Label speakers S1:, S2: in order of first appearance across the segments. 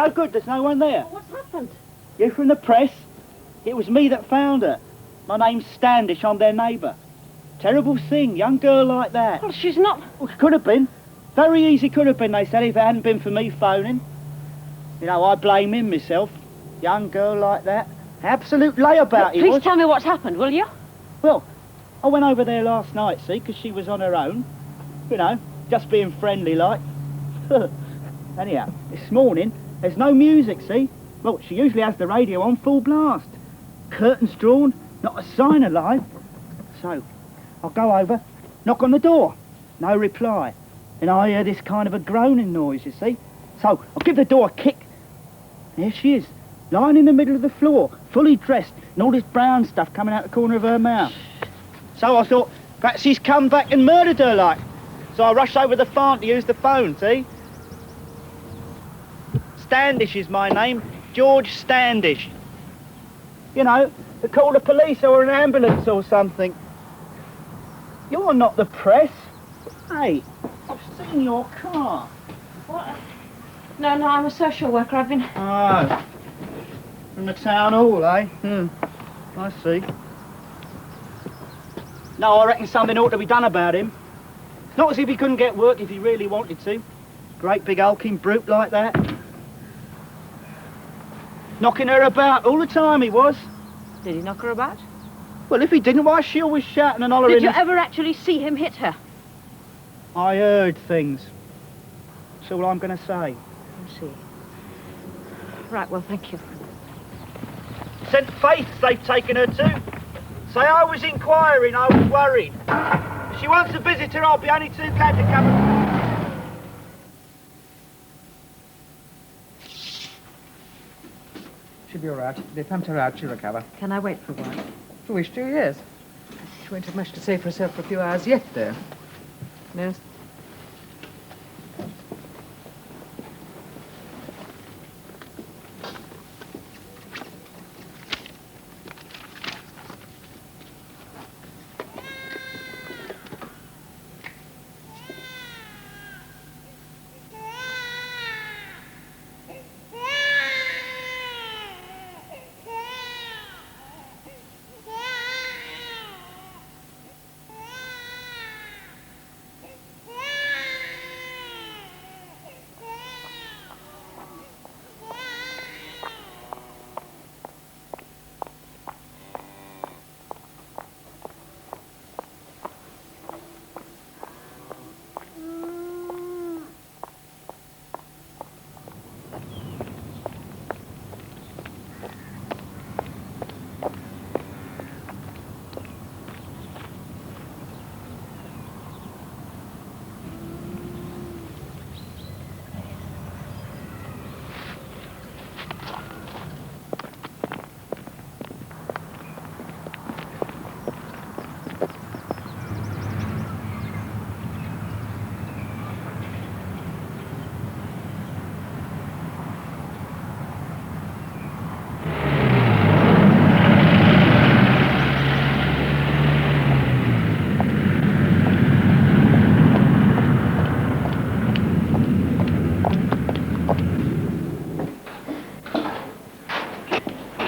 S1: no good, there's no one there.
S2: What's happened?
S1: You from the press? It was me that found her. My name's Standish, I'm their neighbour. Terrible thing, young girl like that.
S2: Well, she's not...
S1: Well, could have been. Very easy could have been, they said, if it hadn't been for me phoning. You know, I blame him myself. Young girl like that. Absolute layabout he was.
S2: Please tell me what's happened, will you?
S1: Well, I went over there last night, see, because she was on her own. You know, just being friendly like. Anyhow, this morning, there's no music, see? Well, she usually has the radio on full blast. Curtains drawn, not a sign of life. So, I'll go over, knock on the door. No reply. And I hear this kind of a groaning noise, you see? So, I'll give the door a kick. There she is, lying in the middle of the floor, fully dressed, and all this brown stuff coming out the corner of her mouth. So I thought, perhaps he's come back and murdered her, like. So I rushed over the farm to use the phone, see? Standish is my name, George Standish. You know, to call the police or an ambulance or something. You're not the press. Hey, I've seen your car.
S2: What? No, I'm a social worker. I've been...
S1: Oh, from the town hall, eh? I see. No, I reckon something ought to be done about him. It's not as if he couldn't get work if he really wanted to. Great big hulking brute like that. Knocking her about all the time he was.
S2: Did he knock her about?
S1: Well, if he didn't, why she always shouting and hollering?
S2: Did you ever actually see him hit her?
S1: I heard things. That's all I'm going to say.
S2: I see. Right, well, thank you.
S1: St. Faith's they've taken her to. Say I was inquiring, I was worried. If she wants a visitor, I'll be only too glad to come.
S3: She'll be all right. They pumped her out, she'll recover.
S2: Can I wait for a while?
S3: If you wish to, yes. She won't have much to say for herself for a few hours yet, though.
S2: Yes.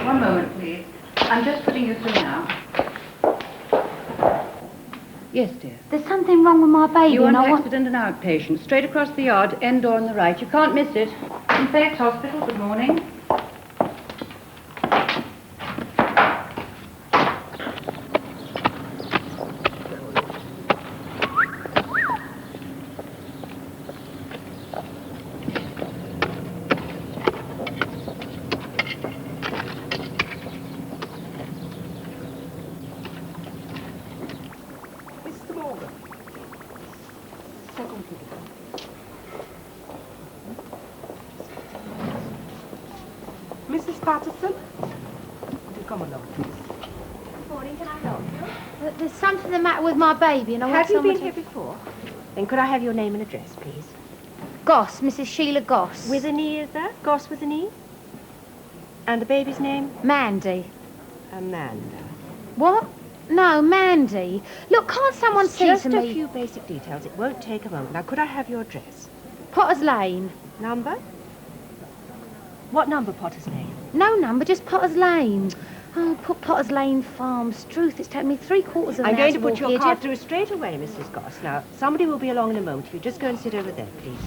S4: One moment, please. I'm just putting you through now. Yes, dear.
S5: There's something wrong with my baby.
S4: You want
S5: and
S4: an
S5: I
S4: accident and outpatient. Straight across the yard, end door on the right. You can't miss it. Infex Hospital, good morning.
S3: Mrs. Patterson? Would you come along, please?
S5: Good morning, can I help you? There's something the matter with my baby and I want
S2: Have you
S5: someone
S2: been
S5: to...
S2: here before? Then could I have your name and address, please?
S5: Goss, Mrs. Sheila Goss.
S2: With an E, is that? Goss with an E? And the baby's name?
S5: Mandy.
S2: Amanda.
S5: What? No, Mandy. Look, can't someone see
S2: Just
S5: to
S2: a
S5: me?
S2: few basic details. It won't take a moment. Now, could I have your address?
S5: Potter's Lane.
S2: Number? What number, Potter's Lane?
S5: No number, just Potter's Lane. Oh, put Potter's Lane Farm. Struth, it's taken me 3/4 of an hour
S2: I'm going to
S5: walk
S2: put your
S5: here.
S2: card through straight away, Mrs. Goss. Now, somebody will be along in a moment. If you just go and sit over there, please.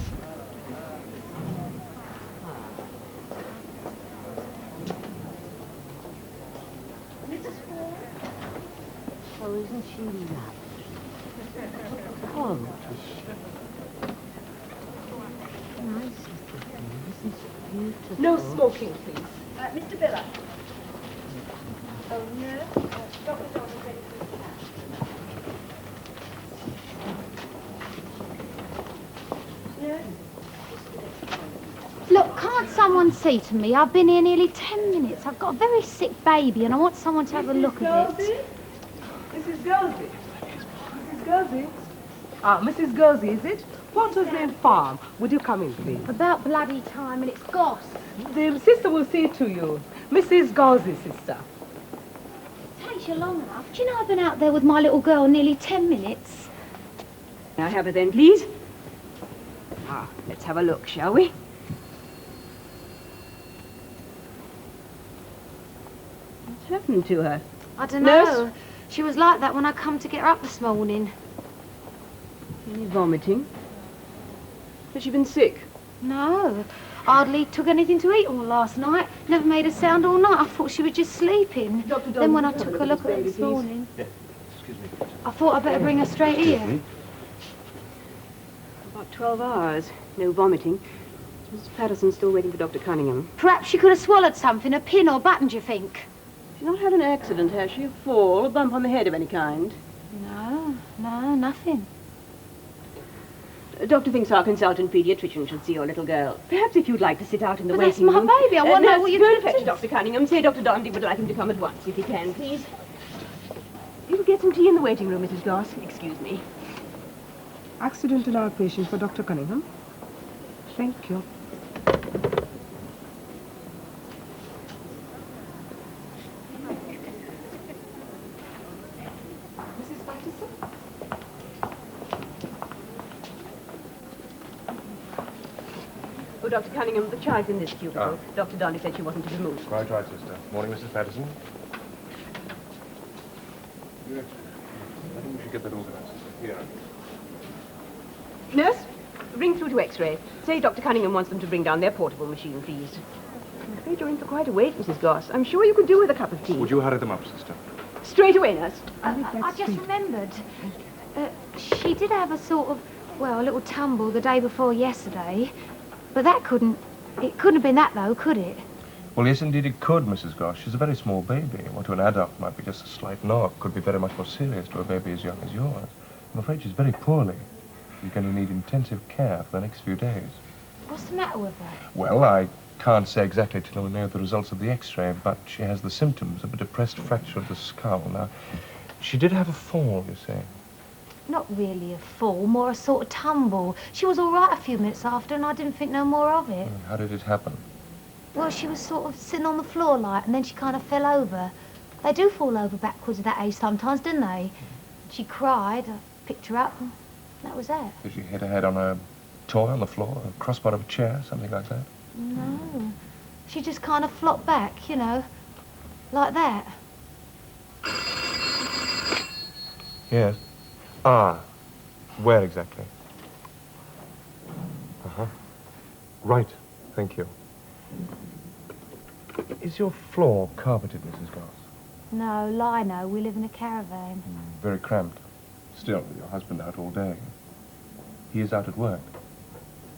S2: Oh, isn't she lovely? Oh, nice. Isn't she beautiful?
S3: No smoking, please.
S4: Mr. Biller. Oh, no. Dr. John is ready for his
S5: Look, can't someone see to me? I've been here nearly 10 minutes. I've got a very sick baby and I want someone to have a look at it.
S3: Mrs. Gussie? Mrs. Gussie? Ah, Mrs. Gussie, is it? Potter's Lane Farm. Would you come in, please?
S5: About bloody time, and it's Goss.
S3: The sister will see to you. Mrs. Gussie's sister.
S5: Takes you long enough. Do you know I've been out there with my little girl nearly 10 minutes?
S2: Now have her then, please. Ah, let's have a look, shall we? What's happened to her?
S5: I don't know.
S2: Nurse?
S5: She was like that when I come to get her up this morning.
S2: Any vomiting? Has she been sick?
S5: No. Hardly took anything to eat all last night. Never made a sound all night. I thought she was just sleeping.
S3: Dr.
S5: Then when I
S3: Dunn,
S5: took a look at her this
S3: please.
S5: morning,
S6: Excuse me.
S5: I thought I'd better bring her straight here.
S2: About 12 hours. No vomiting. Mrs. Patterson's still waiting for Dr. Cunningham.
S5: Perhaps she could have swallowed something, a pin or button, do you think?
S2: She's not had an accident, has she? A fall, a bump on the head of any kind?
S5: No, nothing.
S2: Doctor thinks our consultant paediatrician should see your little girl. Perhaps if you'd like to sit out in the
S5: But that's
S2: waiting
S5: my
S2: room.
S5: baby. I want to know
S2: Nurse,
S5: what you're
S2: go
S5: going
S2: and
S5: to
S2: fetch
S5: do.
S2: Dr. Cunningham. Say Dr. Dondi would like him to come at once, if he can, please. You will get some tea in the waiting room, Mrs. Goss. Excuse me.
S3: Accident in our patient for Dr. Cunningham. Thank you. Mrs. Patterson?
S2: Oh, Dr. Cunningham, the child's in this cubicle. Dr. Dondi said she wasn't to be moved.
S6: Quite right, sister. Morning, Mrs. Patterson. Yes. I think we should get that organized, sister. Here.
S2: Nurse, ring through to X-ray. Say Dr. Cunningham wants them to bring down their portable machine, please. I'm afraid you're in for quite a wait, Mrs. Goss. I'm sure you could do with a cup of tea.
S6: Would you hurry them up, sister?
S2: Straight away, nurse.
S5: I just remembered. She did have a sort of, well, a little tumble the day before yesterday. But it couldn't have been that, though, could it?
S6: Well, yes, indeed it could, Mrs. Goss. She's a very small baby. What to an adult might be just a slight knock could be very much more serious to a baby as young as yours. I'm afraid she's very poorly. She's going to need intensive care for the next few days.
S5: What's the matter with her?
S6: Well, I can't say exactly till we know the results of the X-ray, but she has the symptoms of a depressed fracture of the skull. Now, she did have a fall, you see.
S5: Not really a fall, more a sort of tumble. She was all right a few minutes after, and I didn't think no more of it.
S6: How did it happen?
S5: Well, she was sort of sitting on the floor like, and then she kind of fell over. They do fall over backwards at that age sometimes, didn't they? She cried, I picked her up, and that was that.
S6: Did she hit her head on a toy on the floor, a crossbar of a chair, something like that?
S5: No. She just kind of flopped back, you know, like that.
S6: Yes. Ah, where exactly? Uh-huh. Right, thank you. Is your floor carpeted, Mrs. Goss?
S5: No, lino. We live in a caravan.
S6: Very cramped. Still, with your husband out all day. He is out at work.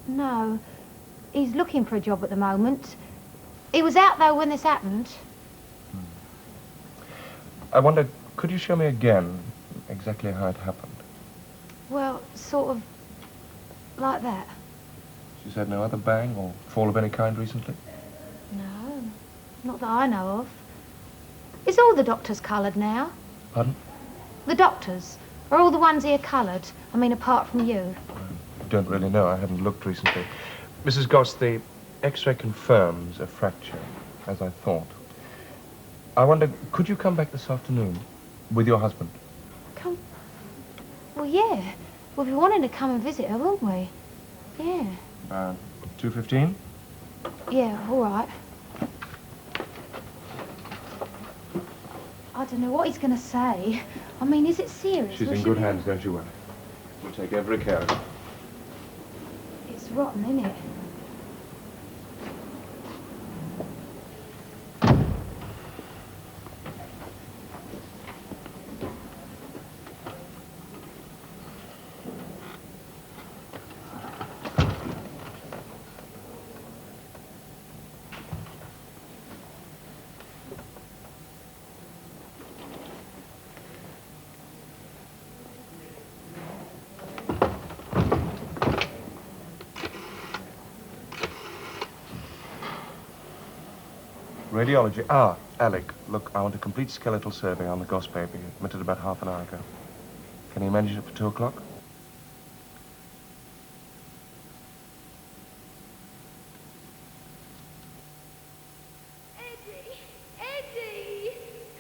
S5: No. He's looking for a job at the moment. He was out, though, when this happened.
S6: I wonder, could you show me again exactly how it happened?
S5: Well, sort of like that.
S6: She's had no other bang or fall of any kind recently?
S5: No, not that I know of. Is all the doctors coloured now?
S6: Pardon?
S5: The doctors? Are all the ones here coloured? I mean, apart from you.
S6: I don't really know. I haven't looked recently. Mrs. Goss, the X-ray confirms a fracture, as I thought. I wonder, could you come back this afternoon with your husband?
S5: Come. Well, yeah. We'll be wanting to come and visit her, won't we? Yeah.
S6: 2:15?
S5: Yeah, all right. I don't know what he's going to say. I mean, is it serious?
S6: She's in good hands, don't you worry. We'll take every care of her.
S5: It's rotten, isn't it?
S6: Radiology. Ah, Alec, look, I want a complete skeletal survey on the Goss baby, admitted about half an hour ago. Can you manage it for 2 o'clock?
S5: Eddie! Eddie!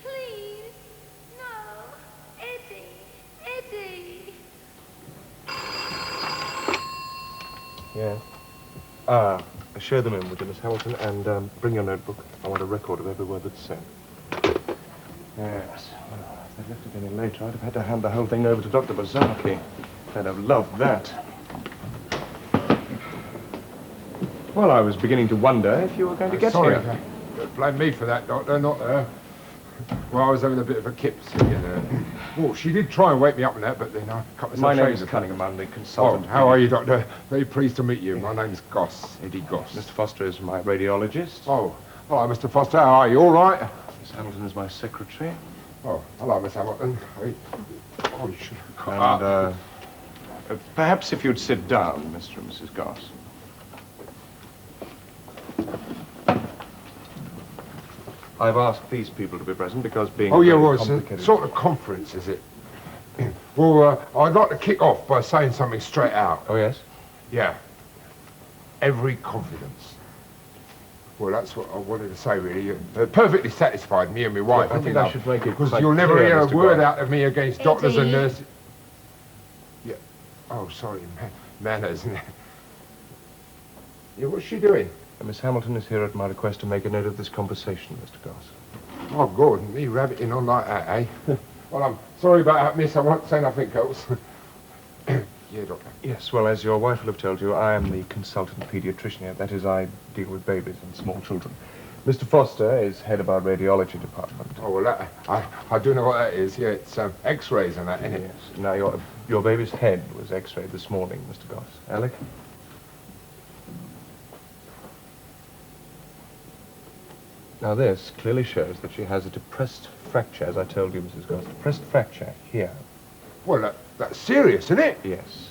S5: Please! No! Eddie! Eddie!
S6: Yeah. Share them in with you, Miss Hamilton, and bring your notebook. I want a record of every word that's said. Yes. Well, if they'd left it any later, I'd have had to hand the whole thing over to Dr. Bazarki. They'd have loved that. Well, I was beginning to wonder if you were going to get
S7: Sorry,
S6: here.
S7: don't blame me for that, Doctor, not her. Well, I was having a bit of a kip sitting. Well, she did try and wake me up and that, but then I cut myself.
S6: My name
S7: shades
S6: is
S7: of
S6: Cunningham. I'm the consultant.
S7: Oh, how are you, Doctor? Very pleased to meet you. My name's Goss, Eddie Goss.
S6: Mr. Foster is my radiologist.
S7: Oh, hello, Mr. Foster. How are you? All right?
S6: Miss Hamilton is my secretary.
S7: Oh, hello, Miss Hamilton. Oh, you should...
S6: And, perhaps if you'd sit down, Mr. and Mrs. Goss. I've asked these people to be present because being
S7: Oh, yeah,
S6: very
S7: well, it's a
S6: complicated...
S7: sort of conference, is it? Well, I'd like to kick off by saying something straight out.
S6: Oh, yes?
S7: Yeah. Every confidence. Well, that's what I wanted to say, really. You're perfectly satisfied, me and my wife.
S6: Well, I think I should make it
S7: because
S6: quite
S7: you'll never
S6: clear,
S7: hear a
S6: Mr.
S7: word
S6: Goss.
S7: out of me against doctors and
S5: Eddie.
S7: nurses. Yeah. Oh, sorry, manners. Yeah, what's she doing?
S6: Miss Hamilton is here at my request to make a note of this conversation, Mr. Goss.
S7: Oh, God, me rabbiting on like that, eh? Well, I'm sorry about that, miss. I won't say nothing else. Yeah, Doctor.
S6: Yes, well, as your wife will have told you, I am the consultant pediatrician here. That is, I deal with babies and small children. Mr. Foster is head of our radiology department.
S7: Oh, well, that, I do know what that is. Yeah, it's X-rays and that, isn't it?
S6: Yes. Now, your baby's head was x-rayed this morning, Mr. Goss. Alec? Now, this clearly shows that she has a depressed fracture, as I told you, Mrs. Goss. Depressed fracture here.
S7: Well, that's serious, isn't it?
S6: Yes.